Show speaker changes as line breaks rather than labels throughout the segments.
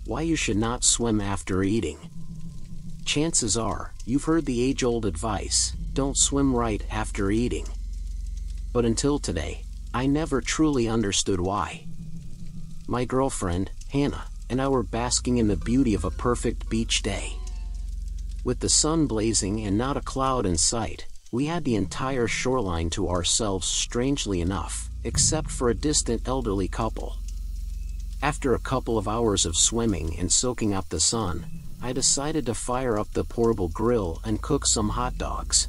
why you should not swim after eating. Chances are, you've heard the age-old advice, don't swim right after eating. But until today, I never truly understood why. My girlfriend, Hannah, and I were basking in the beauty of a perfect beach day. With the sun blazing and not a cloud in sight, we had the entire shoreline to ourselves, strangely enough, except for a distant elderly couple. After a couple of hours of swimming and soaking up the sun, I decided to fire up the portable grill and cook some hot dogs.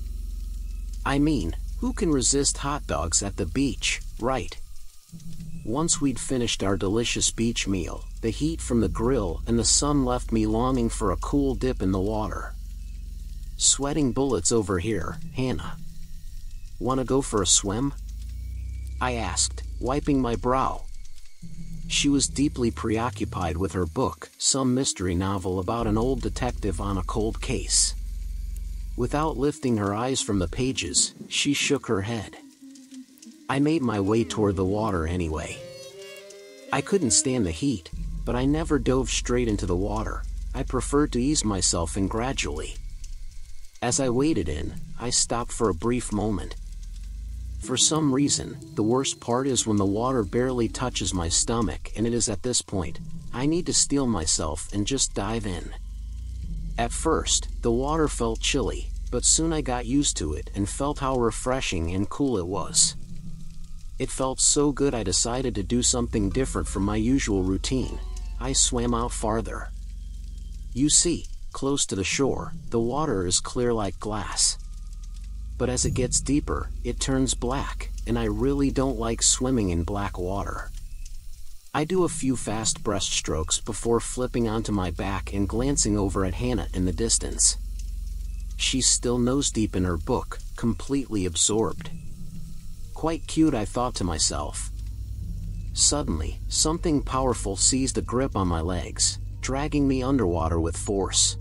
I mean, who can resist hot dogs at the beach, right? Once we'd finished our delicious beach meal, the heat from the grill and the sun left me longing for a cool dip in the water. Sweating bullets over here, Hannah. Wanna go for a swim? I asked, wiping my brow. She was deeply preoccupied with her book, some mystery novel about an old detective on a cold case. Without lifting her eyes from the pages, she shook her head. I made my way toward the water anyway. I couldn't stand the heat, but I never dove straight into the water. I preferred to ease myself in gradually. As I waded in, I stopped for a brief moment. For some reason, the worst part is when the water barely touches my stomach, and it is at this point, I need to steel myself and just dive in. At first, the water felt chilly, but soon I got used to it and felt how refreshing and cool it was. It felt so good I decided to do something different from my usual routine. I swam out farther. You see, close to the shore, the water is clear like glass. But as it gets deeper, it turns black, and I really don't like swimming in black water. I do a few fast breaststrokes before flipping onto my back and glancing over at Hannah in the distance. She's still nose-deep in her book, completely absorbed. Quite cute, I thought to myself. Suddenly, something powerful seized a grip on my legs, dragging me underwater with force.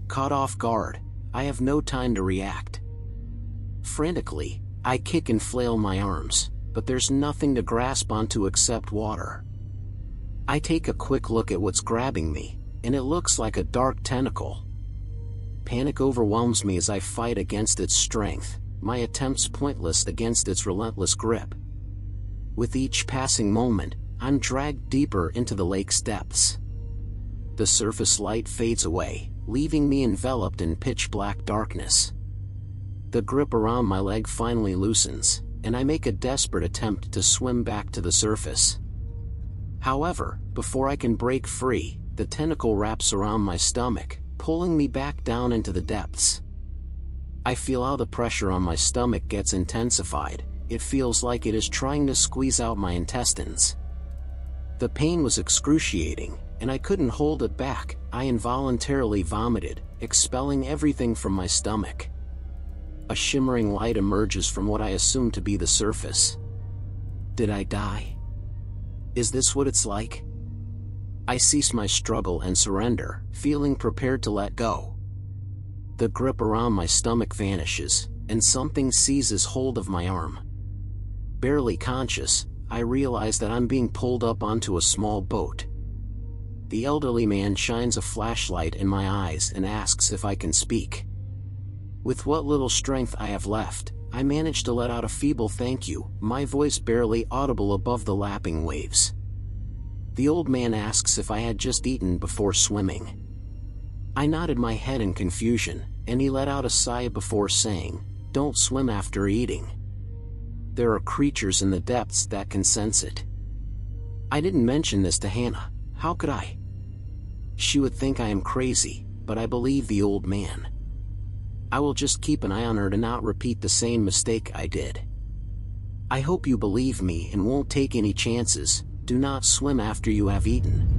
Caught off guard, I have no time to react. Frantically, I kick and flail my arms, but there's nothing to grasp onto except water. I take a quick look at what's grabbing me, and it looks like a dark tentacle. Panic overwhelms me as I fight against its strength, my attempts pointless against its relentless grip. With each passing moment, I'm dragged deeper into the lake's depths. The surface light fades away, leaving me enveloped in pitch-black darkness. The grip around my leg finally loosens, and I make a desperate attempt to swim back to the surface. However, before I can break free, the tentacle wraps around my stomach, pulling me back down into the depths. I feel how the pressure on my stomach gets intensified. It feels like it is trying to squeeze out my intestines. The pain was excruciating, and I couldn't hold it back. I involuntarily vomited, expelling everything from my stomach. A shimmering light emerges from what I assume to be the surface. Did I die? Is this what it's like? I cease my struggle and surrender, feeling prepared to let go. The grip around my stomach vanishes, and something seizes hold of my arm. Barely conscious, I realize that I'm being pulled up onto a small boat. The elderly man shines a flashlight in my eyes and asks if I can speak. With what little strength I have left, I manage to let out a feeble thank you, my voice barely audible above the lapping waves. The old man asks if I had just eaten before swimming. I nodded my head in confusion, and he let out a sigh before saying, "Don't swim after eating. There are creatures in the depths that can sense it." I didn't mention this to Hannah. How could I? She would think I am crazy, but I believe the old man. I will just keep an eye on her to not repeat the same mistake I did. I hope you believe me and won't take any chances. Do not swim after you have eaten.